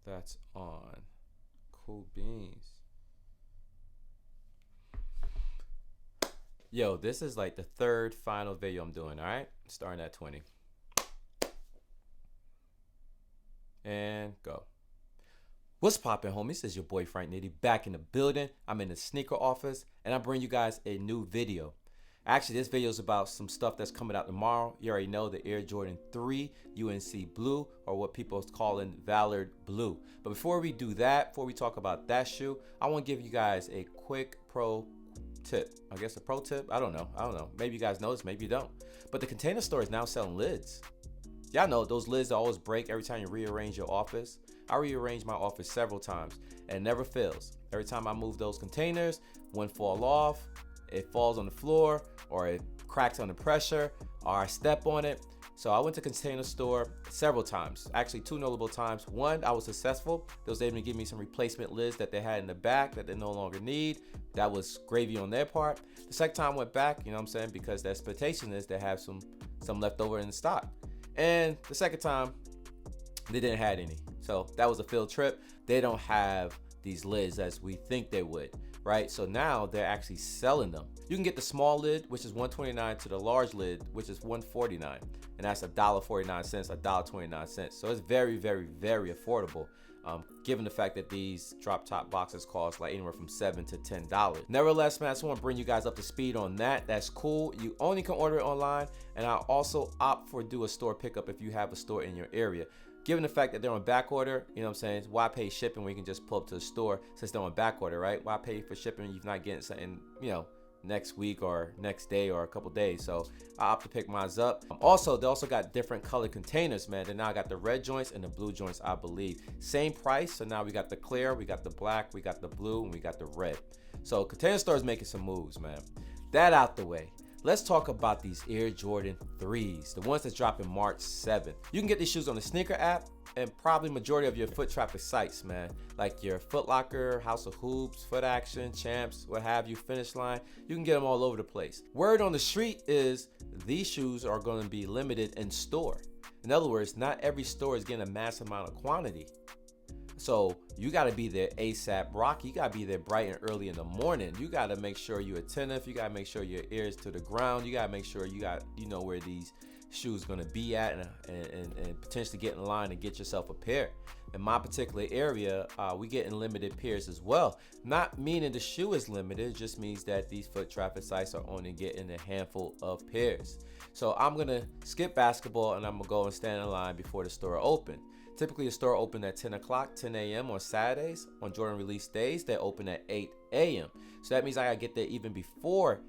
That's on. Cool beans. Yo, this is like the third final video I'm doing, all right? Starting at 20. And go. What's poppin', homies? It's your boy Frank Nitty back in the building. I'm in the sneaker office and I bring you guys a new video. Actually, this video is about some stuff that's coming out tomorrow. You already know the Air Jordan 3 UNC Blue, or what people are calling Valor Blue. But before we do that, before we talk about that shoe, I want to give you guys a quick pro tip. I guess a pro tip? I don't know. Maybe you guys know this, maybe you don't. But the Container Store is now selling lids. Y'all know those lids always break every time you rearrange your office. I rearranged my office several times and it never fails. Every time I move those containers, one fall off, it falls on the floor, or it cracks under pressure, or I step on it. So I went to Container Store several times, actually two notable times. One, I was successful. They was able to give me some replacement lids that they had in the back that they no longer need. That was gravy on their part. The second time I went back, you know what I'm saying, because the expectation is they have some left over in the stock. And the second time, they didn't have any. So that was a field trip. They don't have these lids as we think they would, right? So now they're actually selling them. You can get the small lid, which is $129, to the large lid, which is $149. And that's $1.49, $1.29. So it's very, very, very affordable. Given the fact that these drop top boxes cost like anywhere from $7 to $10. Nevertheless, man, I just want to bring you guys up to speed on that. That's cool. You only can order it online, and I also opt for do a store pickup if you have a store in your area. Given the fact that they're on back order, you know what I'm saying, why pay shipping when you can just pull up to the store since they're on back order, right? Why pay for shipping if you're not getting something, you know, next week or next day or a couple days? So I opt to pick mine up. Also, they also got different color containers, man. They now got the red joints and the blue joints, I believe. Same price, so now we got the clear, we got the black, we got the blue, and we got the red. So Container Store is making some moves, man. That out the way. Let's talk about these Air Jordan 3s, the ones that drop in March 7th. You can get these shoes on the sneaker app and probably majority of your foot traffic sites, man. Like your Foot Locker, House of Hoops, Foot Action, Champs, what have you, Finish Line. You can get them all over the place. Word on the street is these shoes are going to be limited in store. In other words, not every store is getting a mass amount of quantity. So you got to be there ASAP Rocky. You got to be there bright and early in the morning. You got to make sure you're attentive. You got to make sure your ears to the ground. You got to make sure you know where these shoes going to be at, and potentially get in line and get yourself a pair. In my particular area, we get in limited pairs as well. Not meaning the shoe is limited, it just means that these foot traffic sites are only getting a handful of pairs. So I'm going to skip basketball and I'm going to go and stand in line before the store open. Typically, the store open at 10 o'clock, 10 a.m. on Saturdays. On Jordan release days, they open at 8 a.m. So that means I gotta get there even before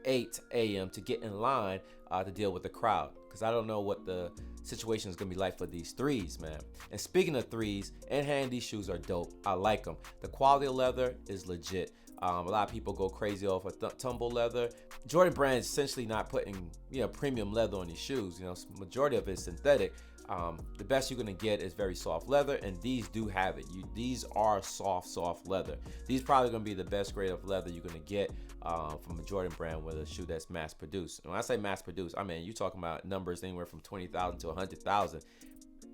8 a.m. to get in line to deal with the crowd, because I don't know what the situation is gonna be like for these threes, man. And speaking of threes, in hand, these shoes are dope. I like them. The quality of leather is legit. A lot of people go crazy off of tumble leather. Jordan brand is essentially not putting premium leather on these shoes. Majority of it is synthetic. The best you're gonna get is very soft leather, and these do have it. These are soft leather. These probably gonna be the best grade of leather you're gonna get from a Jordan brand with a shoe that's mass produced. And when I say mass produced, I mean you're talking about numbers anywhere from 20,000 to 100,000.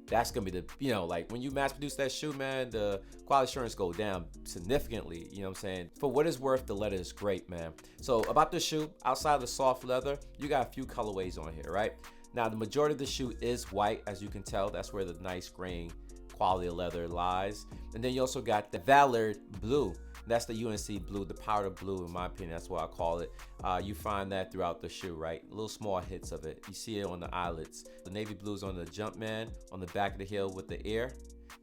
That's gonna be the, like when you mass produce that shoe, man, the quality assurance go down significantly. You know what I'm saying? For what it's worth, the leather is great, man. So about the shoe, outside of the soft leather, you got a few colorways on here, right? Now, the majority of the shoe is white, as you can tell. That's where the nice grain quality of leather lies. And then you also got the Valor Blue. That's the UNC blue, the powder blue, in my opinion. That's what I call it. You find that throughout the shoe, right? Little small hits of it. You see it on the eyelets. The navy blue is on the Jumpman, on the back of the heel with the ear.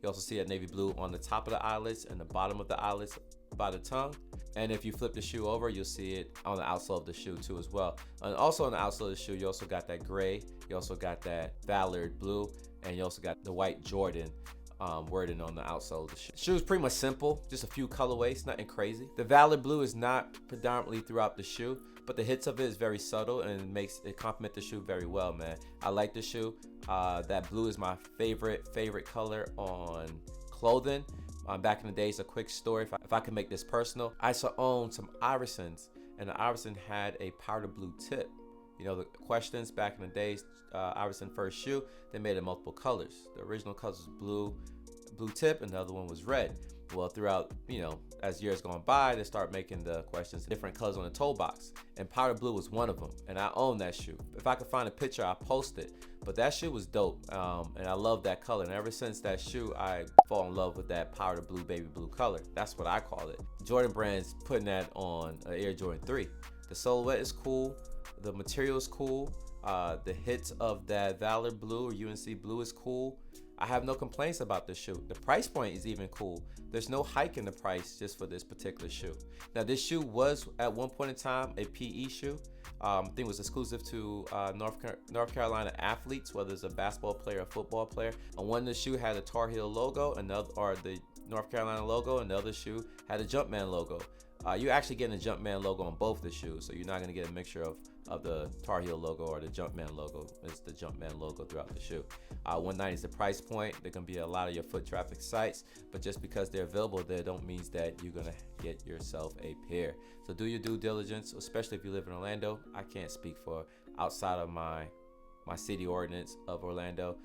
You also see that navy blue on the top of the eyelets and the bottom of the eyelets by the tongue. And if you flip the shoe over, you'll see it on the outsole of the shoe too as well. And also on the outsole of the shoe, you also got that gray, you also got that Valor blue, and you also got the white Jordan wording on the outsole of the shoe. Shoe is pretty much simple, just a few colorways, nothing crazy. The Valor blue is not predominantly throughout the shoe, but the hits of it is very subtle and it complements the shoe very well, man. I like the shoe. That blue is my favorite color on clothing. Back in the days, a quick story, if I can make this personal, I used to own some Iversons, and the Iverson had a powder blue tip. The questions back in the days, Iverson first shoe, they made it multiple colors. The original colors was blue, blue tip, and the other one was red. Well, throughout, as years gone by, they start making the questions different colors on the toe box, and powder blue was one of them, and I own that shoe. If I could find a picture, I'll post it. But that shoe was dope, and I love that color, and ever since that shoe, I fall in love with that powder blue, baby blue color. That's what I call it. Jordan Brand's putting that on Air Jordan 3. The silhouette is cool, the material is cool, the hits of that Valor blue or UNC blue is cool. I have no complaints about this shoe. The price point is even cool. There's no hike in the price just for this particular shoe. Now, this shoe was at one point in time a PE shoe. I think it was exclusive to North Carolina athletes, whether it's a basketball player or football player. And one of the shoe had a Tar Heel logo, or the North Carolina logo, and the other shoe had a Jumpman logo. You're actually getting a Jumpman logo on both the shoes, so you're not going to get a mixture of the Tar Heel logo or the Jumpman logo. It's the Jumpman logo throughout the shoe. $190 is the price point. There can be a lot of your foot traffic sites, but just because they're available there don't mean that you're going to get yourself a pair. So do your due diligence, especially if you live in Orlando. I can't speak for outside of my city ordinance of Orlando.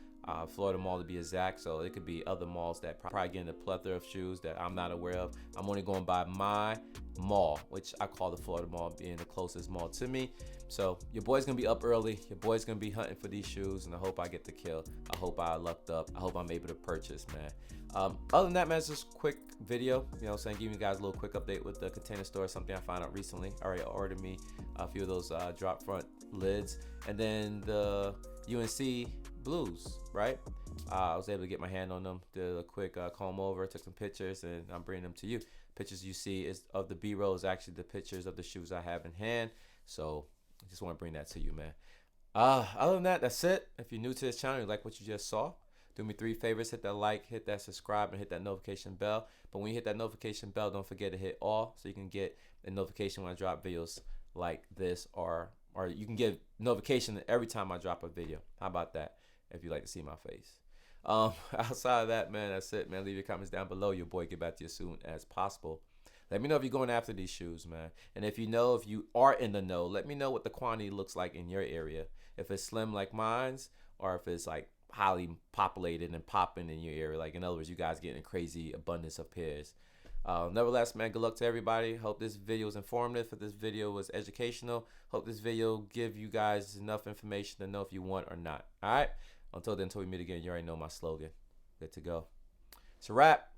Florida Mall to be exact, so it could be other malls that probably getting a plethora of shoes that I'm not aware of. I'm only going by my mall, which I call the Florida Mall, being the closest mall to me. So your boy's gonna be up early, your boy's gonna be hunting for these shoes, and I hope I get the kill. I hope I lucked up. I hope I'm able to purchase, man. Other than that, man, it's just a quick video, saying, giving you guys a little quick update with the Container Store, something I found out recently. I already ordered me a few of those drop front lids, and then the UNC blues, right? I was able to get my hand on them, did a quick comb over, took some pictures, and I'm bringing them to you. Pictures you see is of the B-roll is actually the pictures of the shoes I have in hand. So I just want to bring that to you, man. Other than that, that's it. If you're new to this channel, you like what you just saw, do me 3 favors: hit that like, hit that subscribe, and hit that notification bell. But when you hit that notification bell, don't forget to hit all, so you can get a notification when I drop videos like this, or you can get notification every time I drop a video. How about that, if you like to see my face? Outside of that, man, that's it, man. Leave your comments down below. Your boy get back to you as soon as possible. Let me know if you're going after these shoes, man. And if you are in the know, let me know what the quantity looks like in your area. If it's slim like mine's, or if it's like highly populated and popping in your area. Like, in other words, you guys getting a crazy abundance of pairs. Nevertheless, man, good luck to everybody. Hope this video was informative. If this video was educational, hope this video give you guys enough information to know if you want or not. All right? Until then, until we meet again, you already know my slogan. Good to go. It's a wrap.